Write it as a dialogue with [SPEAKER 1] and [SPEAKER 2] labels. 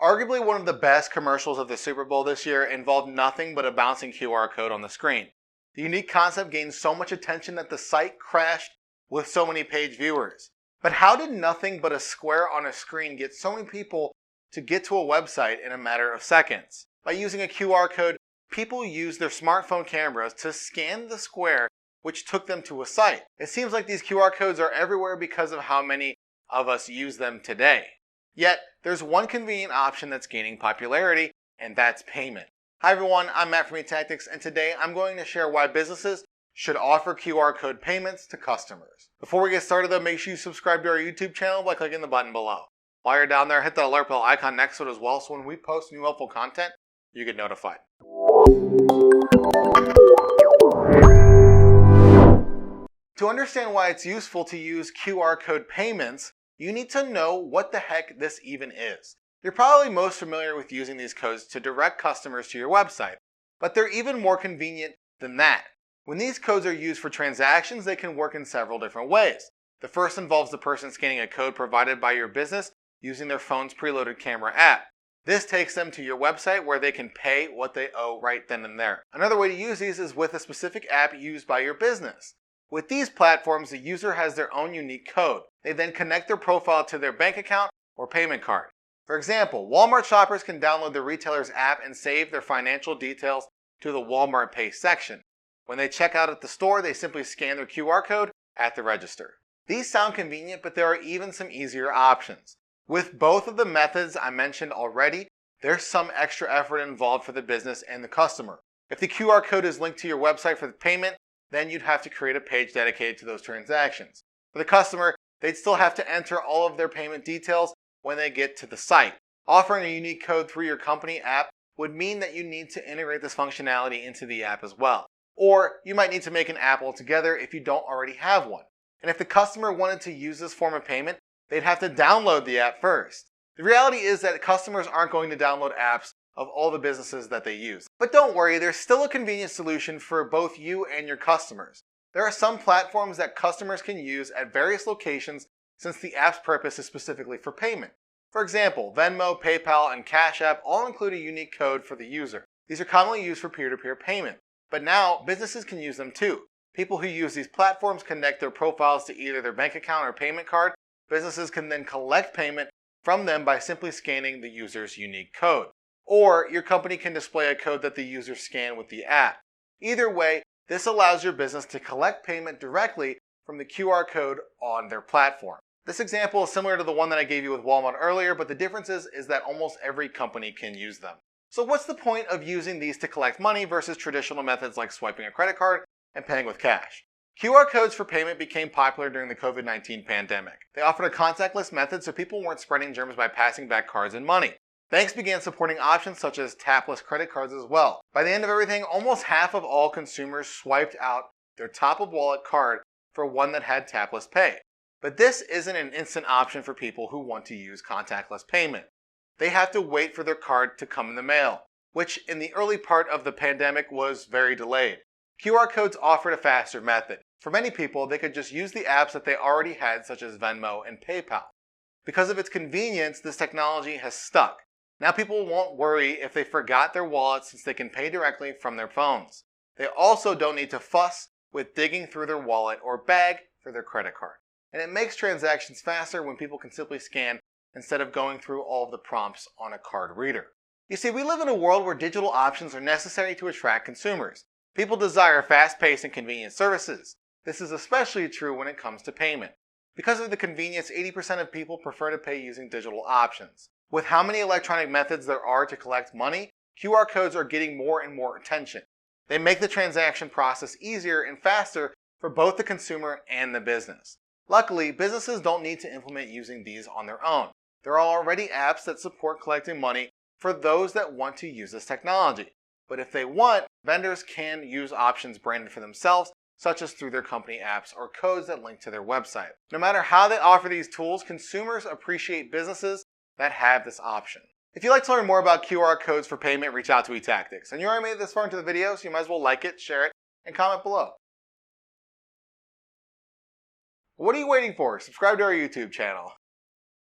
[SPEAKER 1] Arguably one of the best commercials of the Super Bowl this year involved nothing but a bouncing QR code on the screen. The unique concept gained so much attention that the site crashed with so many page viewers. But how did nothing but a square on a screen get so many people to get to a website in a matter of seconds? By using a QR code, people used their smartphone cameras to scan the square, which took them to a site. It seems like these QR codes are everywhere because of how many of us use them today. Yet, there's one convenient option that's gaining popularity, and that's payment. Hi everyone, I'm Matt from eTactics, and today I'm going to share why businesses should offer QR code payments to customers. Before we get started though, make sure you subscribe to our YouTube channel by clicking the button below. While you're down there, hit the alert bell icon next to it as well, so when we post new helpful content, you get notified. To understand why it's useful to use QR code payments, you need to know what the heck this even is. You're probably most familiar with using these codes to direct customers to your website, but they're even more convenient than that. When these codes are used for transactions, they can work in several different ways. The first involves the person scanning a code provided by your business using their phone's preloaded camera app. This takes them to your website where they can pay what they owe right then and there. Another way to use these is with a specific app used by your business. With these platforms, the user has their own unique code. They then connect their profile to their bank account or payment card. For example, Walmart shoppers can download the retailer's app and save their financial details to the Walmart Pay section. When they check out at the store, they simply scan their QR code at the register. These sound convenient, but there are even some easier options. With both of the methods I mentioned already, there's some extra effort involved for the business and the customer. If the QR code is linked to your website for the payment, then you'd have to create a page dedicated to those transactions. For the customer, they'd still have to enter all of their payment details when they get to the site. Offering a unique code through your company app would mean that you need to integrate this functionality into the app as well. Or you might need to make an app altogether if you don't already have one. And if the customer wanted to use this form of payment, they'd have to download the app first. The reality is that customers aren't going to download apps of all the businesses that they use. But don't worry, there's still a convenient solution for both you and your customers. There are some platforms that customers can use at various locations since the app's purpose is specifically for payment. For example, Venmo, PayPal, and Cash App all include a unique code for the user. These are commonly used for peer-to-peer payment. But now, businesses can use them too. People who use these platforms connect their profiles to either their bank account or payment card. Businesses can then collect payment from them by simply scanning the user's unique code. Or your company can display a code that the user scanned with the app. Either way, this allows your business to collect payment directly from the QR code on their platform. This example is similar to the one that I gave you with Walmart earlier, but the difference is that almost every company can use them. So what's the point of using these to collect money versus traditional methods like swiping a credit card and paying with cash? QR codes for payment became popular during the COVID-19 pandemic. They offered a contactless method so people weren't spreading germs by passing back cards and money. Banks began supporting options such as tapless credit cards as well. By the end of everything, almost half of all consumers swiped out their top-of-wallet card for one that had tapless pay. But this isn't an instant option for people who want to use contactless payment. They have to wait for their card to come in the mail, which in the early part of the pandemic was very delayed. QR codes offered a faster method. For many people, they could just use the apps that they already had, such as Venmo and PayPal. Because of its convenience, this technology has stuck. Now people won't worry if they forgot their wallet since they can pay directly from their phones. They also don't need to fuss with digging through their wallet or bag for their credit card. And it makes transactions faster when people can simply scan instead of going through all of the prompts on a card reader. You see, we live in a world where digital options are necessary to attract consumers. People desire fast-paced and convenient services. This is especially true when it comes to payment. Because of the convenience, 80% of people prefer to pay using digital options. With how many electronic methods there are to collect money, QR codes are getting more and more attention. They make the transaction process easier and faster for both the consumer and the business. Luckily, businesses don't need to implement using these on their own. There are already apps that support collecting money for those that want to use this technology. But if they want, vendors can use options branded for themselves, such as through their company apps or codes that link to their website. No matter how they offer these tools, consumers appreciate businesses that have this option. If you'd like to learn more about QR codes for payment, reach out to eTactics. And you already made it this far into the video, so you might as well like it, share it, and comment below. What are you waiting for? Subscribe to our YouTube channel.